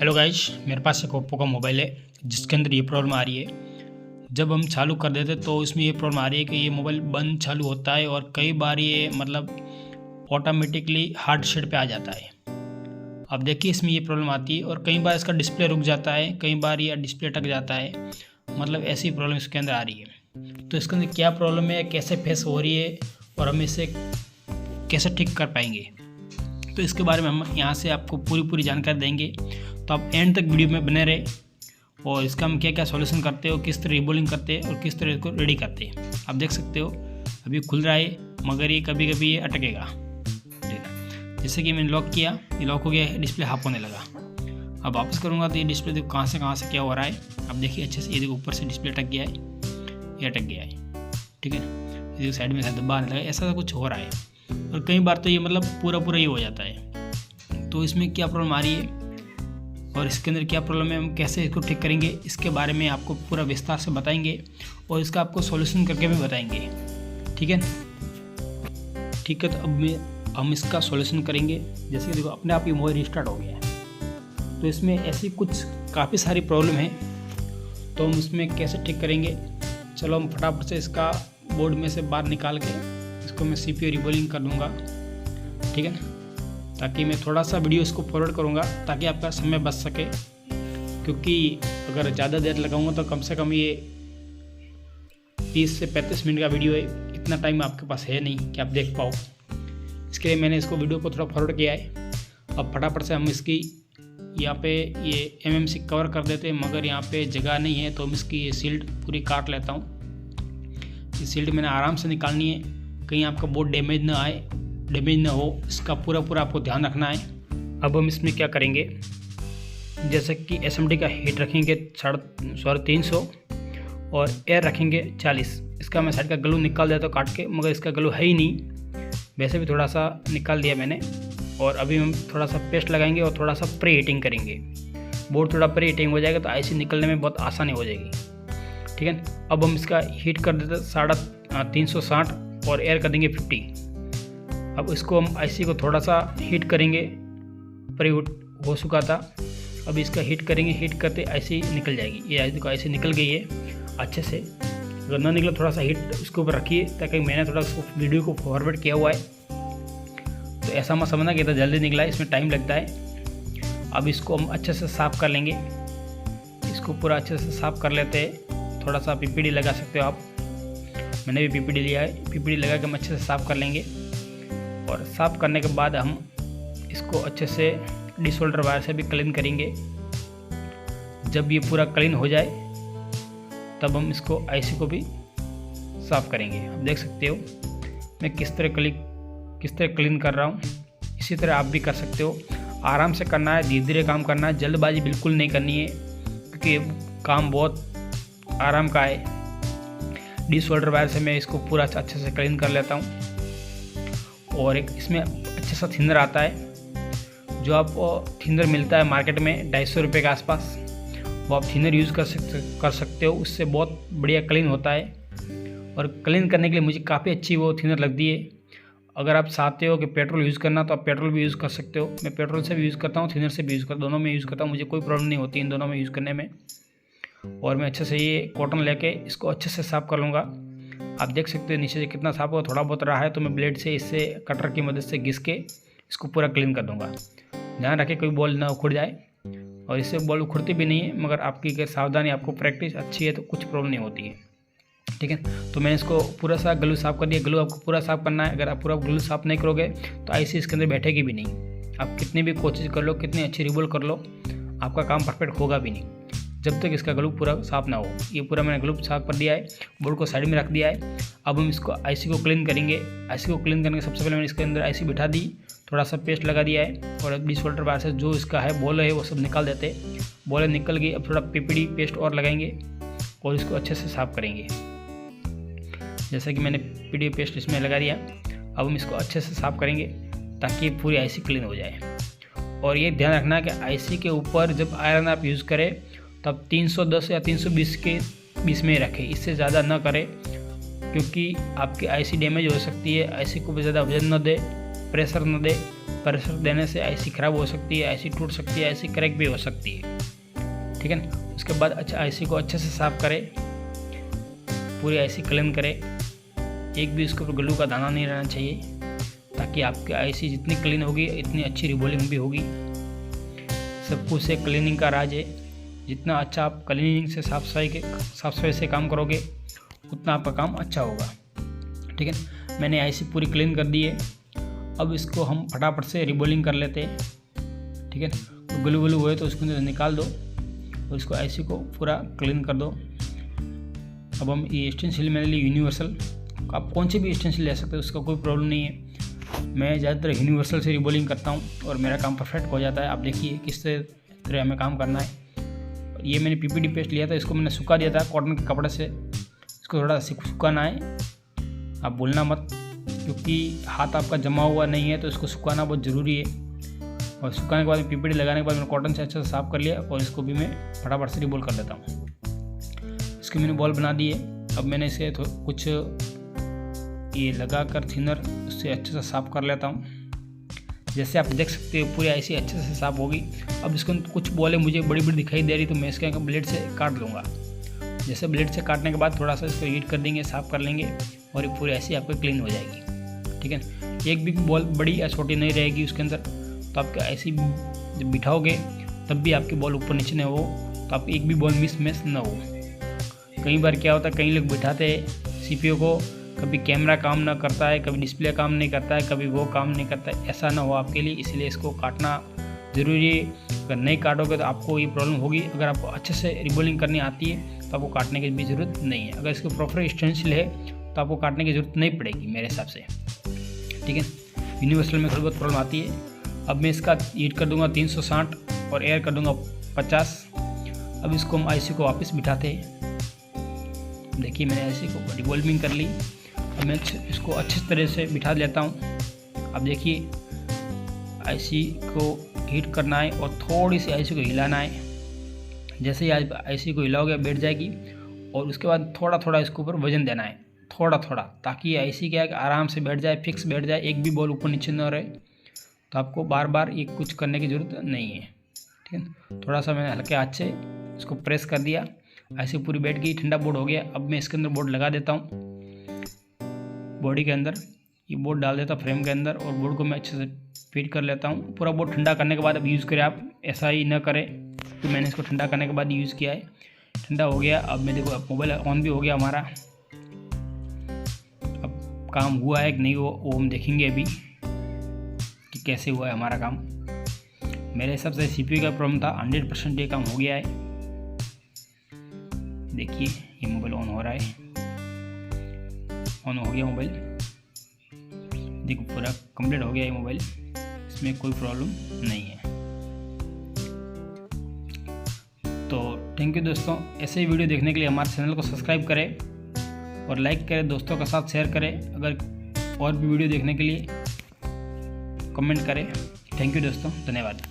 Hello guys, मेरे पास एक Oppo का मोबाइल है जिसके अंदर ये प्रॉब्लम आ रही है। जब हम चालू कर देते तो इसमें ये प्रॉब्लम आ रही है कि ये मोबाइल बंद चालू होता है और कई बार ये ऑटोमेटिकली हार्ड शेड पे आ जाता है। अब देखिए इसमें ये प्रॉब्लम आती है और कई बार इसका डिस्प्ले रुक जाता है, कई बार ये डिस्प्ले अटक जाता है। ऐसी प्रॉब्लम इसके अंदर आ रही है। तो इसके अंदर क्या प्रॉब्लम है, कैसे फेस हो रही है और हम इसे कैसे ठीक कर पाएंगे, तो इसके बारे में हम यहाँ से आपको पूरी जानकारी देंगे। तो आप एंड तक वीडियो में बने रहे और इसका हम क्या क्या सॉल्यूशन करते हो, किस तरह रिबोलिंग करते हैं और किस तरह इसको रेडी करते हैं। आप देख सकते हो अभी खुल रहा है मगर ये कभी कभी ये अटकेगा। जैसे कि मैंने लॉक किया, ये लॉक हो गया है, डिस्प्ले हाफ होने लगा। अब वापस करूँगा तो ये डिस्प्ले देखो कहाँ से क्या हो रहा है। अब देखिए अच्छे से, ये देखो ऊपर से डिस्प्ले अटक गया है, ये अटक गया है, ठीक है। ये साइड में दबा आने लगा, ऐसा कुछ हो रहा है। और कई बार तो ये पूरा ही हो जाता है। तो इसमें क्या प्रॉब्लम आ रही है और इसके अंदर क्या प्रॉब्लम है, हम कैसे इसको ठीक करेंगे, इसके बारे में आपको पूरा विस्तार से बताएंगे और इसका आपको सॉल्यूशन करके भी बताएंगे, ठीक है। ठीक है, तो अब हम इसका सॉल्यूशन करेंगे। जैसे कि देखो अपने आप ये मोबाइल रिस्टार्ट हो गया है। तो इसमें ऐसी कुछ काफ़ी सारी प्रॉब्लम है, तो हम इसमें कैसे ठीक करेंगे। चलो हम फटाफट से इसका बोर्ड में से बाहर निकाल के इसको मैं CPU रिबोलिंग कर दूँगा, ठीक है ना, ताकि मैं थोड़ा सा वीडियो इसको फॉरवर्ड करूँगा ताकि आपका समय बच सके। क्योंकि अगर ज़्यादा देर लगाऊंगा तो कम से कम ये 30 से 35 मिनट का वीडियो है। इतना टाइम आपके पास है नहीं कि आप देख पाओ। इसके लिए मैंने इसको वीडियो को थोड़ा फॉरवर्ड किया है। अब फटाफट से हम इसकी यहाँ पे ये MMC कवर कर देते हैं, मगर यहाँ पे जगह नहीं है तो हम इसकी ये सील्ड पूरी काट लेता हूँ। ये सील्ड मैंने आराम से निकालनी है, कहीं आपका बोर्ड डैमेज ना हो, इसका पूरा आपको ध्यान रखना है। अब हम इसमें क्या करेंगे, जैसे कि SMD का हीट रखेंगे 350 और एयर रखेंगे 40। इसका मैं साइड का ग्लू निकाल देता हूँ काट के, मगर इसका ग्लू है ही नहीं। वैसे भी थोड़ा सा निकाल दिया मैंने। और अभी हम थोड़ा सा पेस्ट लगाएंगे और थोड़ा सा प्री हीटिंग करेंगे। बोर्ड थोड़ा प्री हीटिंग हो जाएगा तो IC निकलने में बहुत आसानी हो जाएगी, ठीक है। अब हम इसका हीट कर देते 360 और एयर कर देंगे 50। अब इसको हम IC को थोड़ा सा हीट करेंगे, प्री हो चुका था। अब इसका हीट करेंगे, हीट करते IC निकल जाएगी। ये देखो IC निकल गई है अच्छे से। अगर ना निकले थोड़ा सा हीट इसके ऊपर रखिए, ताकि मैंने थोड़ा वीडियो को फॉरवर्ड किया हुआ है तो ऐसा मत समझना कि इतना जल्दी निकला है, इसमें टाइम लगता है। अब इसको हम अच्छे से साफ़ कर लेंगे। इसको पूरा अच्छे से साफ़ कर लेते हैं। थोड़ा सा PPD लगा सकते हो आप, मैंने भी PPD लिया है। PPD लगा के हम अच्छे से साफ़ कर लेंगे। और साफ़ करने के बाद हम इसको अच्छे से डिसोल्डर वायर से भी क्लीन करेंगे। जब ये पूरा क्लीन हो जाए तब हम इसको IC को भी साफ़ करेंगे। आप देख सकते हो मैं किस तरह क्लीन कर रहा हूँ। इसी तरह आप भी कर सकते हो। आराम से करना है, धीरे धीरे काम करना है, जल्दबाजी बिल्कुल नहीं करनी है, क्योंकि काम बहुत आराम का है। डिसोल्डर वायर से मैं इसको पूरा अच्छे से क्लीन कर लेता हूँ। और एक इसमें अच्छा सा थिनर आता है, जो आपको थिनर मिलता है मार्केट में 250 रुपये के आसपास। वो आप थिनर यूज़ कर सकते हो, उससे बहुत बढ़िया क्लीन होता है। और क्लीन करने के लिए मुझे काफ़ी अच्छी वो थिनर लगती है। अगर आप चाहते हो कि पेट्रोल यूज़ करना तो आप पेट्रोल भी यूज़ कर सकते हो। मैं पेट्रोल से भी यूज़ करता हूँ, थिनर से भी यूज़ करता हूँ, दोनों में यूज़ करता हूँ। मुझे कोई प्रॉब्लम नहीं होती इन दोनों में यूज़ करने में। और मैं अच्छे से ये कॉटन लेके इसको अच्छे से साफ़ कर लूँगा। आप देख सकते हो नीचे से कितना साफ हुआ, थोड़ा बहुत रहा है तो मैं ब्लेड से इससे कटर की मदद से घिस के इसको पूरा क्लीन कर दूंगा। ध्यान रखें कोई बॉल ना उखड़ जाए, और इससे बॉल उखड़ती भी नहीं है, मगर आपकी अगर सावधानी, आपको प्रैक्टिस अच्छी है तो कुछ प्रॉब्लम नहीं होती है, ठीक है। तो मैंने इसको पूरा सा ग्लू साफ़ कर दिया। ग्लू आपको पूरा साफ़ करना है। अगर आप पूरा ग्लू साफ़ नहीं करोगे तो IC इसके अंदर बैठेगी भी नहीं। आप कितनी भी कोशिश कर लो, कितनी अच्छी रिबोल कर लो, आपका काम परफेक्ट होगा भी नहीं जब तक इसका ग्लू पूरा साफ़ ना हो। ये पूरा मैंने ग्लू साफ़ कर दिया है, बोर्ड को साइड में रख दिया है। अब हम इसको IC को क्लीन करेंगे। IC को क्लीन करने के सबसे पहले मैंने इसके अंदर IC बिठा दी, थोड़ा सा पेस्ट लगा दिया है। और डिसोल्डर वायर से जो इसका है बॉल है वो सब निकाल देते। बॉल निकल गई। अब थोड़ा PPD पेस्ट और लगाएंगे और इसको अच्छे से साफ़ करेंगे। जैसा कि मैंने PPD पेस्ट इसमें लगा दिया। अब हम इसको अच्छे से साफ़ करेंगे ताकि पूरी IC क्लीन हो जाए। और ये ध्यान रखना कि IC के ऊपर जब आयरन आप यूज़ करें तब 310 या 320 के बीच में रखें, इससे ज़्यादा ना करें, क्योंकि आपकी IC डैमेज हो सकती है। IC को भी ज़्यादा वजन न दे, प्रेशर न दे, प्रेशर देने से आईसी ख़राब हो सकती है, आईसी टूट सकती है, आईसी क्रैक भी हो सकती है, ठीक है ना। उसके बाद अच्छा आईसी को अच्छे से साफ़ करें, पूरी आईसी क्लीन करें, एक भी इसके ऊपर ग्लू का दाना नहीं रहना चाहिए, ताकि आपकी आईसी जितनी क्लीन होगी इतनी अच्छी रिबॉलिंग भी होगी। सब कुछ से क्लीनिंग का राज है। जितना अच्छा आप क्लीनिंग से साफ सफाई से काम करोगे उतना आपका काम अच्छा होगा, ठीक है। मैंने आईसी पूरी क्लीन कर दी है। अब इसको हम फटाफट से रिबॉलिंग कर लेते हैं, ठीक है। तो ग्लू ग्लू हुए तो उसको निकाल दो और इसको आईसी को पूरा क्लीन कर दो। अब हम ये स्टेंसिल मैंने ली यूनिवर्सल, आप कौन सी भी स्टेंसिल ले सकते हो, उसका कोई प्रॉब्लम नहीं है। मैं ज़्यादातर यूनिवर्सल से रिबॉलिंग करता हूँ और मेरा काम परफेक्ट हो जाता है। आप देखिए किस तरह हमें काम करना है। ये मैंने पीपीटी पेस्ट लिया था, इसको मैंने सुखा दिया था कॉटन के कपड़े से। इसको थोड़ा सुखाना है, आप भूलना मत, क्योंकि हाथ आपका जमा हुआ नहीं है तो इसको सुखाना बहुत ज़रूरी है। और सुखाने के बाद पीपीटी लगाने के बाद मैंने कॉटन से अच्छे से साफ़ कर लिया और इसको भी मैं फटाफट से रिबॉल कर लेता हूँ। इसकी मैंने बॉल बना दी है। अब मैंने इसे कुछ ये लगा कर थिनर उससे अच्छे से साफ़ कर लेता हूँ। जैसे आप देख सकते हो पूरी आईसी अच्छे से साफ़ होगी। अब इसको कुछ बॉलें मुझे बड़ी बड़ी दिखाई दे रही तो मैं इसके ब्लेड से काट लूँगा। जैसे ब्लेड से काटने के बाद थोड़ा सा इसको हीट कर देंगे, साफ़ कर लेंगे और ये पूरी आईसी आपकी क्लीन हो जाएगी, ठीक है। एक भी बॉल बड़ी या छोटी नहीं रहेगी उसके अंदर, तो आपके आईसी जब बिठाओगे तब भी आपकी बॉल ऊपर नीचे न हो, तो आप एक भी बॉल मिस न हो। कई बार क्या होता है, कई लोग बिठाते हैं सीपीयू को, कभी कैमरा काम ना करता है, कभी डिस्प्ले काम नहीं करता है, कभी वो काम नहीं करता है। ऐसा ना हो आपके लिए, इसलिए इसको काटना ज़रूरी है। अगर नहीं काटोगे तो आपको ये प्रॉब्लम होगी। अगर आपको अच्छे से रिबॉलिंग करनी आती है तो आपको काटने की भी ज़रूरत नहीं है। अगर इसको प्रॉपर स्टेंसिल है तो आपको काटने की ज़रूरत नहीं पड़ेगी मेरे हिसाब से, ठीक है। यूनिवर्सल में थोड़ी बहुत प्रॉब्लम आती है। अब मैं इसका हीट कर दूंगा 360 और एयर कर दूंगा 50। अब इसको हम आईसी को वापस बिठाते हैं। देखिए मैंने आईसी को रिवॉल्विंग कर ली। अब मैं इसको अच्छी तरह से बिठा लेता हूँ। अब देखिए आईसी को हीट करना है और थोड़ी सी आईसी को हिलाना है। जैसे ही आईसी को हिलाओगे बैठ जाएगी और उसके बाद थोड़ा थोड़ा इसके ऊपर वजन देना है, थोड़ा थोड़ा, ताकि आईसी क्या है कि आराम से बैठ जाए, फिक्स बैठ जाए, एक भी बॉल ऊपर नीचे न रहे। तो आपको बार बार ये कुछ करने की ज़रूरत नहीं है, ठीक है। थोड़ा सा मैंने हल्के हाथ से इसको प्रेस कर दिया, आईसी पूरी बैठ गई, ठंडा बोर्ड हो गया। अब मैं इसके अंदर बोर्ड लगा देता हूँ। बॉडी के अंदर ये बोर्ड डाल देता फ्रेम के अंदर और बोर्ड को मैं अच्छे से फिट कर लेता हूँ। पूरा बोर्ड ठंडा करने के बाद अब यूज़ करें आप, ऐसा ही न करें। तो मैंने इसको ठंडा करने के बाद यूज़ किया है, ठंडा हो गया। अब मैं देखो मोबाइल ऑन भी हो गया हमारा। अब काम हुआ है कि नहीं वो हम देखेंगे अभी कि कैसे हुआ है हमारा काम। मेरे हिसाब से सीपीयू का प्रॉब्लम था, 100% ये काम हो गया है। देखिए ये मोबाइल ऑन हो रहा है, ऑन हो गया मोबाइल। देखो पूरा कंप्लीट हो गया ये मोबाइल, इसमें कोई प्रॉब्लम नहीं है। तो थैंक यू दोस्तों। ऐसे ही वीडियो देखने के लिए हमारे चैनल को सब्सक्राइब करें और लाइक करें, दोस्तों के साथ शेयर करें। अगर और भी वीडियो देखने के लिए कमेंट करें। थैंक यू दोस्तों, धन्यवाद।